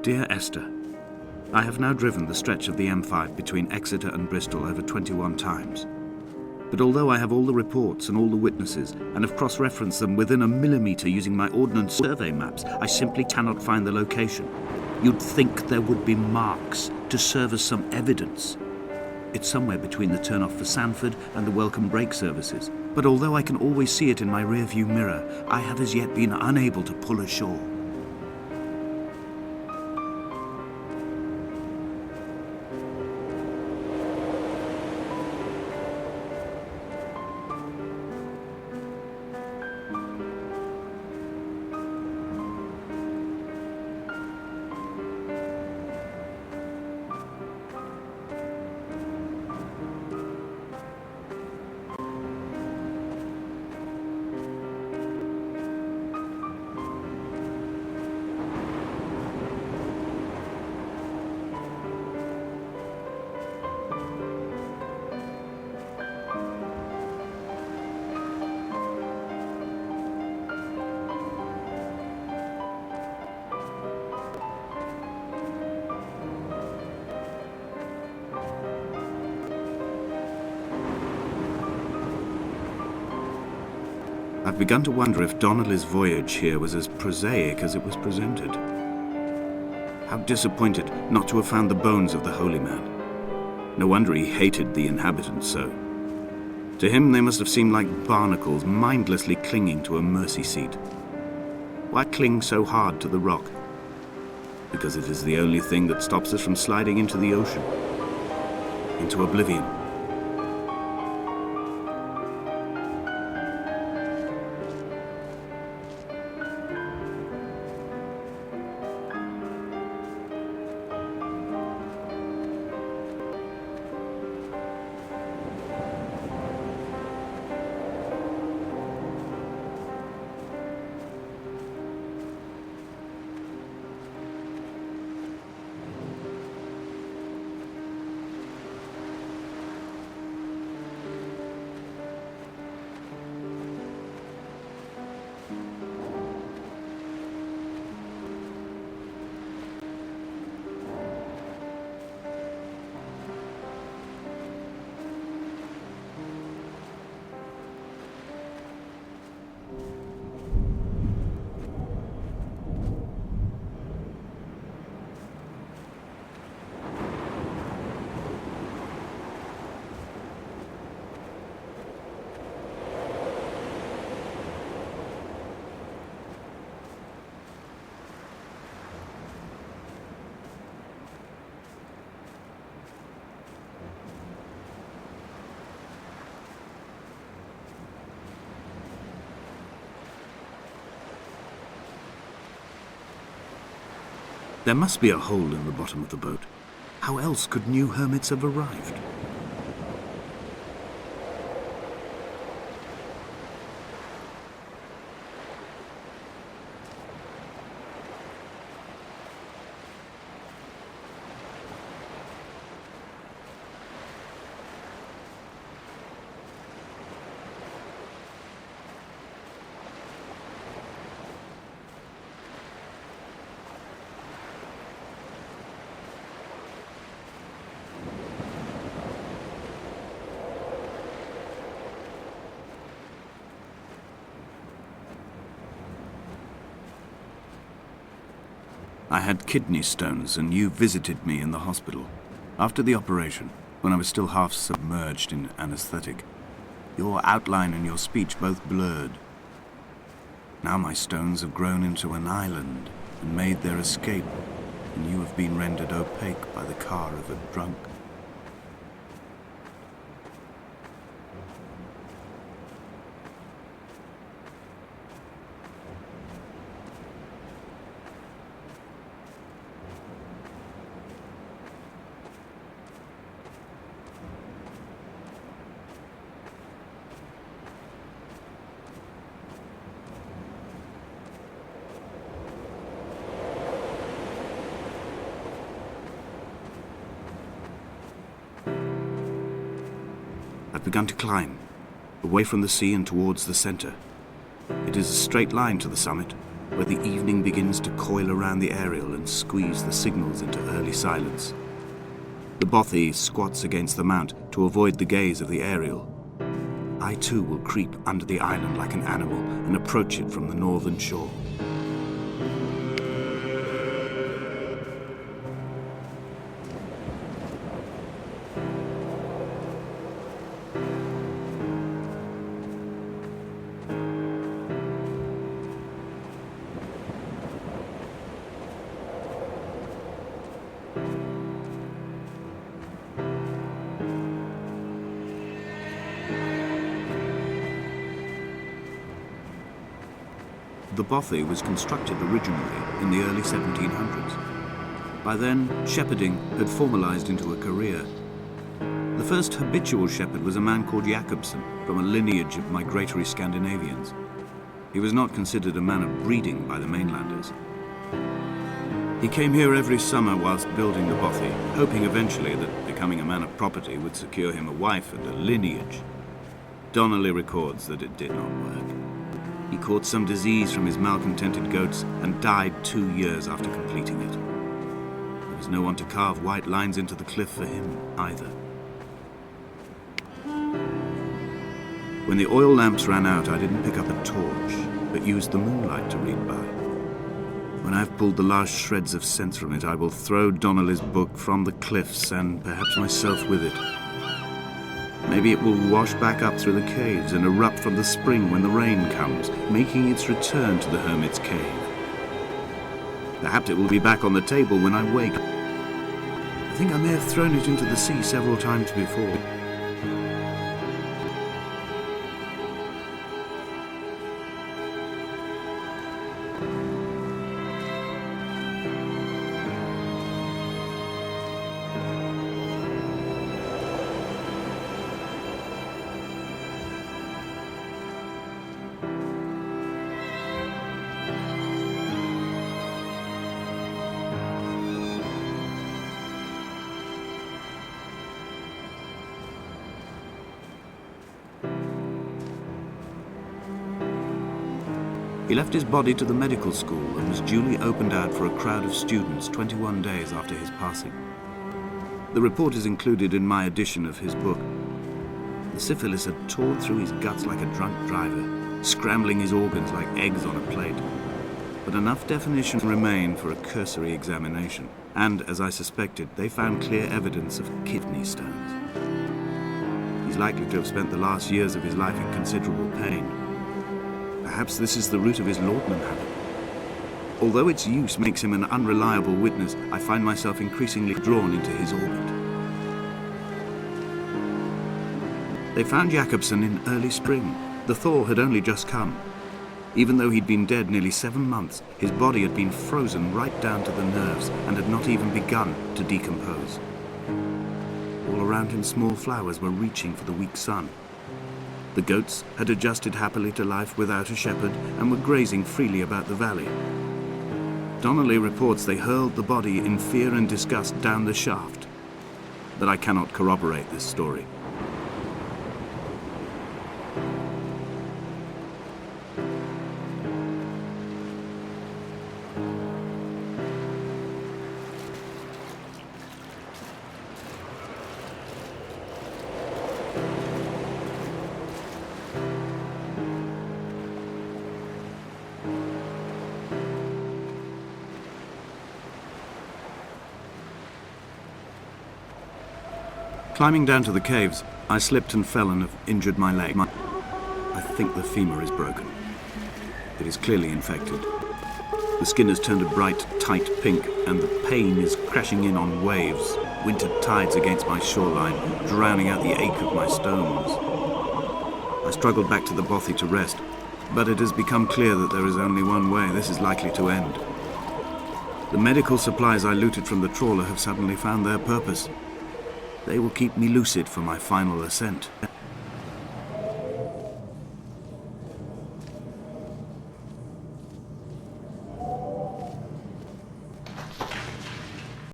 Dear Esther, I have now driven the stretch of the M5 between Exeter and Bristol over 21 times. But although I have all the reports and all the witnesses, and have cross-referenced them within a millimetre using my ordnance survey maps, I simply cannot find the location. You'd think there would be marks to serve as some evidence. It's somewhere between the turn-off for Sanford and the welcome brake services. But although I can always see it in my rear-view mirror, I have as yet been unable to pull ashore. I've begun to wonder if Donnelly's voyage here was as prosaic as it was presented. How disappointed not to have found the bones of the holy man. No wonder he hated the inhabitants so. To him they must have seemed like barnacles mindlessly clinging to a mercy seat. Why cling so hard to the rock? Because it is the only thing that stops us from sliding into the ocean, into oblivion. There must be a hole in the bottom of the boat. How else could new hermits have arrived? I had kidney stones, and you visited me in the hospital. After the operation, when I was still half submerged in anesthetic, your outline and your speech both blurred. Now my stones have grown into an island and made their escape, and you have been rendered opaque by the car of a drunk. I've begun to climb, away from the sea and towards the center. It is a straight line to the summit, where the evening begins to coil around the aerial and squeeze the signals into early silence. The bothy squats against the mount to avoid the gaze of the aerial. I too will creep under the island like an animal and approach it from the northern shore. The bothy was constructed originally in the early 1700s. By then, shepherding had formalized into a career. The first habitual shepherd was a man called Jakobsen, from a lineage of migratory Scandinavians. He was not considered a man of breeding by the mainlanders. He came here every summer whilst building the bothy, hoping eventually that becoming a man of property would secure him a wife and a lineage. Donnelly records that it did not work. He caught some disease from his malcontented goats and died 2 years after completing it. There was no one to carve white lines into the cliff for him either. When the oil lamps ran out, I didn't pick up a torch, but used the moonlight to read by. When I've pulled the last shreds of sense from it, I will throw Donnelly's book from the cliffs and perhaps myself with it. Maybe it will wash back up through the caves and erupt from the spring when the rain comes, making its return to the hermit's cave. Perhaps it will be back on the table when I wake. I think I may have thrown it into the sea several times before. He left his body to the medical school and was duly opened out for a crowd of students 21 days after his passing. The report is included in my edition of his book. The syphilis had torn through his guts like a drunk driver, scrambling his organs like eggs on a plate. But enough definition remained for a cursory examination, and, as I suspected, they found clear evidence of kidney stones. He's likely to have spent the last years of his life in considerable pain. Perhaps this is the root of his laudanum habit. Although its use makes him an unreliable witness, I find myself increasingly drawn into his orbit. They found Jakobsen in early spring. The thaw had only just come. Even though he'd been dead nearly 7 months, his body had been frozen right down to the nerves and had not even begun to decompose. All around him, small flowers were reaching for the weak sun. The goats had adjusted happily to life without a shepherd and were grazing freely about the valley. Donnelly reports they hurled the body in fear and disgust down the shaft, but I cannot corroborate this story. Climbing down to the caves, I slipped and fell and have injured my leg. I think the femur is broken. It is clearly infected. The skin has turned a bright, tight pink, and the pain is crashing in on waves, winter tides against my shoreline, drowning out the ache of my stones. I struggled back to the bothy to rest, but it has become clear that there is only one way this is likely to end. The medical supplies I looted from the trawler have suddenly found their purpose. They will keep me lucid for my final ascent.